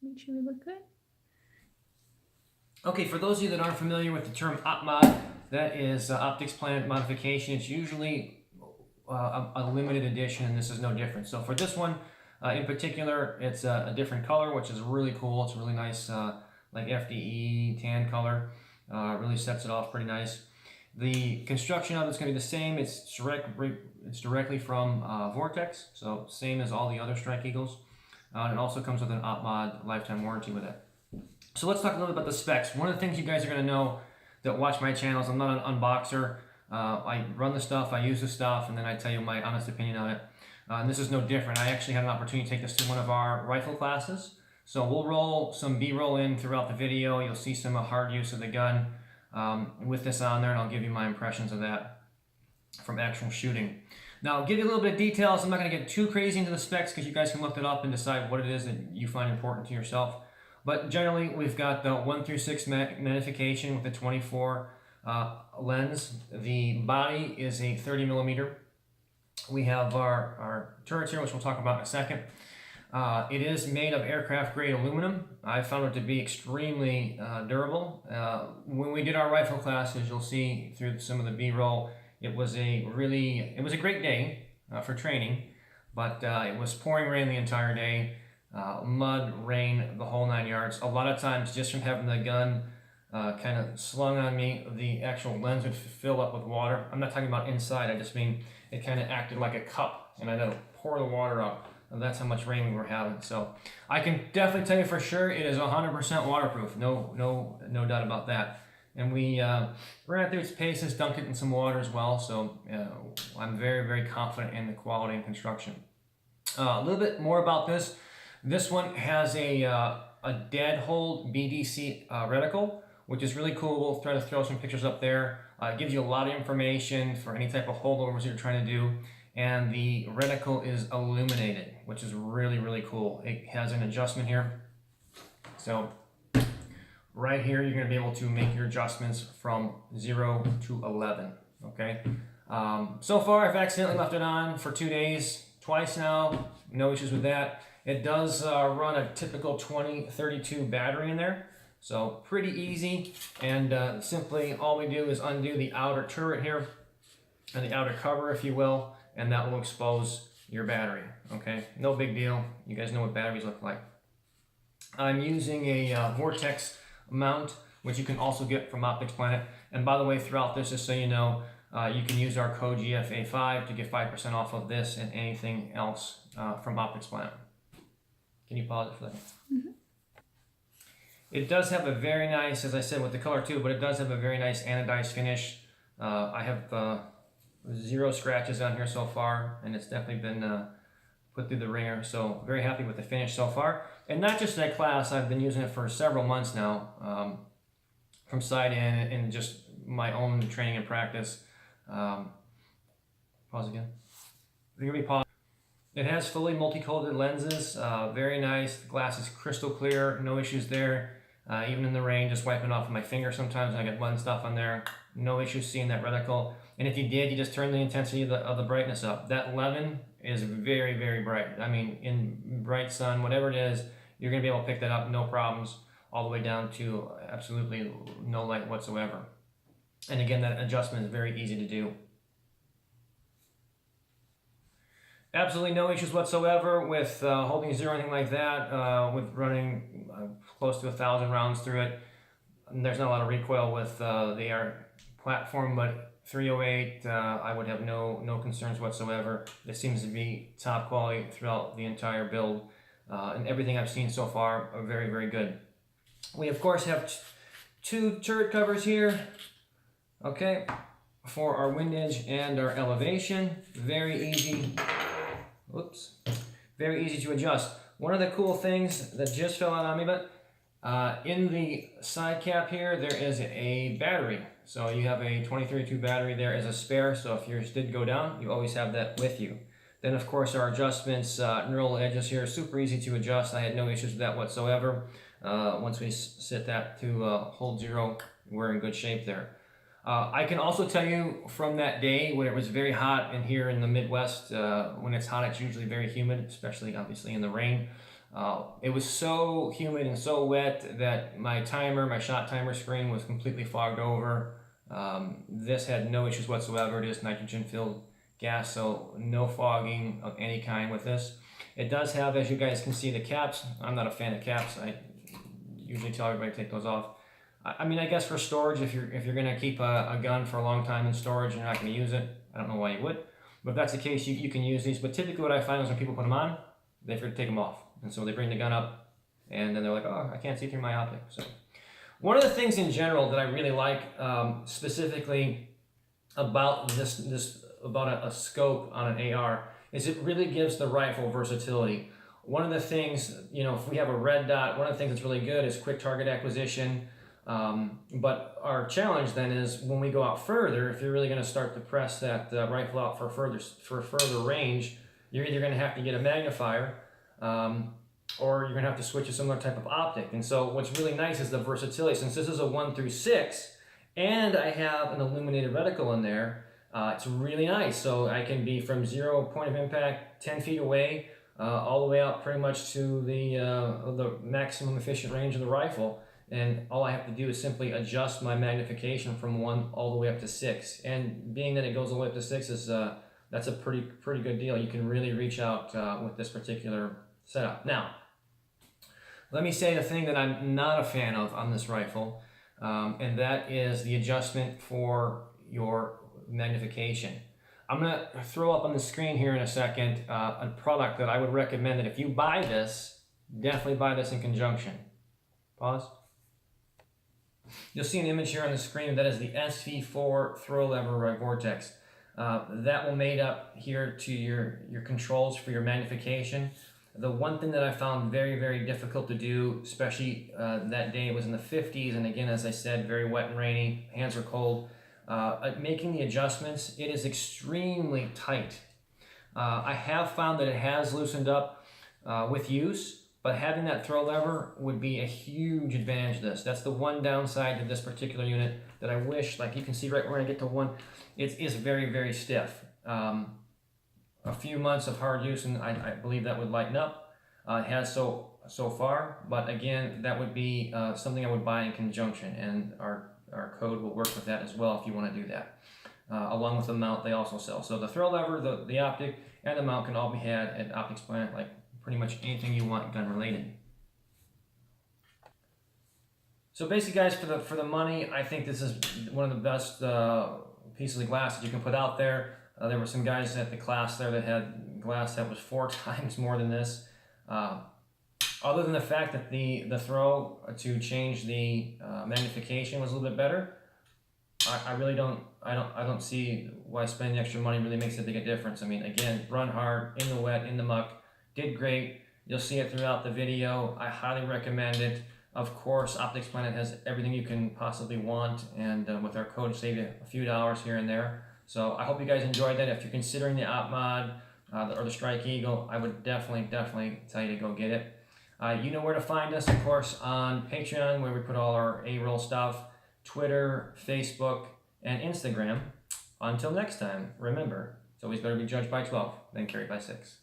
make sure we look good. Okay, for those of you that aren't familiar with the term op mod, that is Optics Planet modification. It's usually a limited edition, and this is no different. So for this one in particular, it's a different color, which is really cool. It's a really nice like FDE tan color. Really sets it off pretty nice. The construction of it's going to be the same. It's directly from Vortex, so same as all the other Strike Eagles. It also comes with an op mod lifetime warranty with it. So let's talk a little bit about the specs. One of the things you guys are going to know that watch my channels, I'm not an unboxer. I run the stuff, I use the stuff, and then I tell you my honest opinion on it. And this is no different. I actually had an opportunity to take this to one of our rifle classes. So we'll roll some B-roll in throughout the video. You'll see some hard use of the gun with this on there, and I'll give you my impressions of that from actual shooting. Now, I'll give you a little bit of details. I'm not going to get too crazy into the specs because you guys can look it up and decide what it is that you find important to yourself. But generally, we've got the 1 through 6 magnification with the 24 lens. The body is a 30 millimeter. We have our turrets here, which we'll talk about in a second. It is made of aircraft grade aluminum. I found it to be extremely durable. When we did our rifle classes, you'll see through some of the B-roll, it was a great day for training, but it was pouring rain the entire day. Mud, rain, the whole 9 yards. A lot of times, just from having the gun kind of slung on me, the actual lens would fill up with water. I'm not talking about inside, I just mean it kind of acted like a cup, and I had to pour the water out. And that's how much rain we were having. So I can definitely tell you for sure it is 100% waterproof. No doubt about that. And we ran it through its paces, dunked it in some water as well. So I'm very, very confident in the quality and construction. A little bit more about this. This one has a dead hold BDC reticle, which is really cool. We'll try to throw some pictures up there. It gives you a lot of information for any type of holdovers you're trying to do. And the reticle is illuminated, which is really, really cool. It has an adjustment here. So right here, you're going to be able to make your adjustments from 0 to 11. Okay. So far, I've accidentally left it on for 2 days, twice now. No issues with that. It does run a typical 2032 battery in there. So pretty easy. And simply all we do is undo the outer turret here and the outer cover, if you will, and that will expose your battery. Okay, no big deal. You guys know what batteries look like. I'm using a Vortex mount, which you can also get from Optics Planet. And by the way, throughout this, just so you know, you can use our code GFA5 to get 5% off of this and anything else from Optics Planet. Can you pause it for a second? Mm-hmm. It does have a very nice, as I said, with the color too, but it does have a very nice anodized finish. I have 0 scratches on here so far, and it's definitely been put through the ringer. So very happy with the finish so far. And not just that class, I've been using it for several months now, from side in and just my own training and practice. Pause again. You're gonna be paused. It has fully multi-colored lenses, very nice. The glass is crystal clear, no issues there. Even in the rain, just wiping off my finger sometimes, I get mud and stuff on there. No issues seeing that reticle. And if you did, you just turn the intensity of the brightness up. That 11 is very, very bright. I mean, in bright sun, whatever it is, you're gonna be able to pick that up, no problems, all the way down to absolutely no light whatsoever. And again, that adjustment is very easy to do. Absolutely no issues whatsoever with holding 0 or anything like that, with running close to 1,000 rounds through it. And there's not a lot of recoil with the AR platform, but 308, I would have no concerns whatsoever. It seems to be top quality throughout the entire build, and everything I've seen so far are very, very good. We of course have 2 turret covers here, okay, for our windage and our elevation. Very easy. Whoops. Very easy to adjust. One of the cool things that just fell out on me, but in the side cap here, there is a battery. So you have a 2032 battery there as a spare. So if yours did go down, you always have that with you. Then of course our adjustments, neural edges here, super easy to adjust. I had no issues with that whatsoever. Once we set that to hold 0, we're in good shape there. I can also tell you from that day when it was very hot, and here in the Midwest, when it's hot, it's usually very humid, especially obviously in the rain. It was so humid and so wet that my shot timer screen was completely fogged over. This had no issues whatsoever. It is nitrogen filled gas, so no fogging of any kind with this. It does have, as you guys can see, the caps. I'm not a fan of caps. I usually tell everybody to take those off. I mean, I guess for storage, if you're gonna keep a gun for a long time in storage and you're not gonna use it, I don't know why you would. But if that's the case, you can use these. But typically what I find is when people put them on, they forget to take them off. And so they bring the gun up and then they're like, oh, I can't see through my optic. So one of the things in general that I really like, specifically about about a scope on an AR, is it really gives the rifle versatility. One of the things, if we have a red dot, one of the things that's really good is quick target acquisition. But our challenge then is when we go out further, if you're really going to start to press that rifle out for further range, you're either going to have to get a magnifier, or you're going to have to switch to some other type of optic. And so what's really nice is the versatility. Since this is a 1 through 6, and I have an illuminated reticle in there, it's really nice. So I can be from 0 point of impact, 10 feet away, all the way out pretty much to the maximum efficient range of the rifle. And all I have to do is simply adjust my magnification from 1 all the way up to 6. And being that it goes all the way up to 6 is that's a pretty good deal. You can really reach out with this particular setup. Now, let me say the thing that I'm not a fan of on this rifle, and that is the adjustment for your magnification. I'm going to throw up on the screen here in a second a product that I would recommend that if you buy this, definitely buy this in conjunction. Pause. You'll see an image here on the screen. That is the SV4 throw lever by Vortex. That will mate up here to your controls for your magnification. The one thing that I found very, very difficult to do, especially that day, was in the 50s, and again, as I said, very wet and rainy, hands are cold. Making the adjustments, it is extremely tight. I have found that it has loosened up with use, but having that throw lever would be a huge advantage to this. That's the one downside to this particular unit that I wish, like you can see right when I get to 1, it is very, very stiff. A few months of hard use and I believe that would lighten up. It has so far, but again, that would be something I would buy in conjunction, and our code will work with that as well if you want to do that. Along with the mount they also sell. So the throw lever, the optic, and the mount can all be had at Optics Planet, like pretty much anything you want gun related. So basically, guys, for the money, I think this is one of the best pieces of glass that you can put out there. There were some guys at the class there that had glass that was 4 times more than this. Other than the fact that the throw to change the magnification was a little bit better, I really don't see why spending extra money really makes a big difference. I mean, again, run hard in the wet, in the muck, did great. You'll see it throughout the video. I highly recommend it. Of course, Optics Planet has everything you can possibly want, and with our code, save you a few dollars here and there. So I hope you guys enjoyed that. If you're considering the Op Mod or the Strike Eagle, I would definitely tell you to go get it. You know where to find us, of course, on Patreon, where we put all our A-roll stuff, Twitter, Facebook, and Instagram. Until next time, remember, it's always better to be judged by 12 than carried by 6.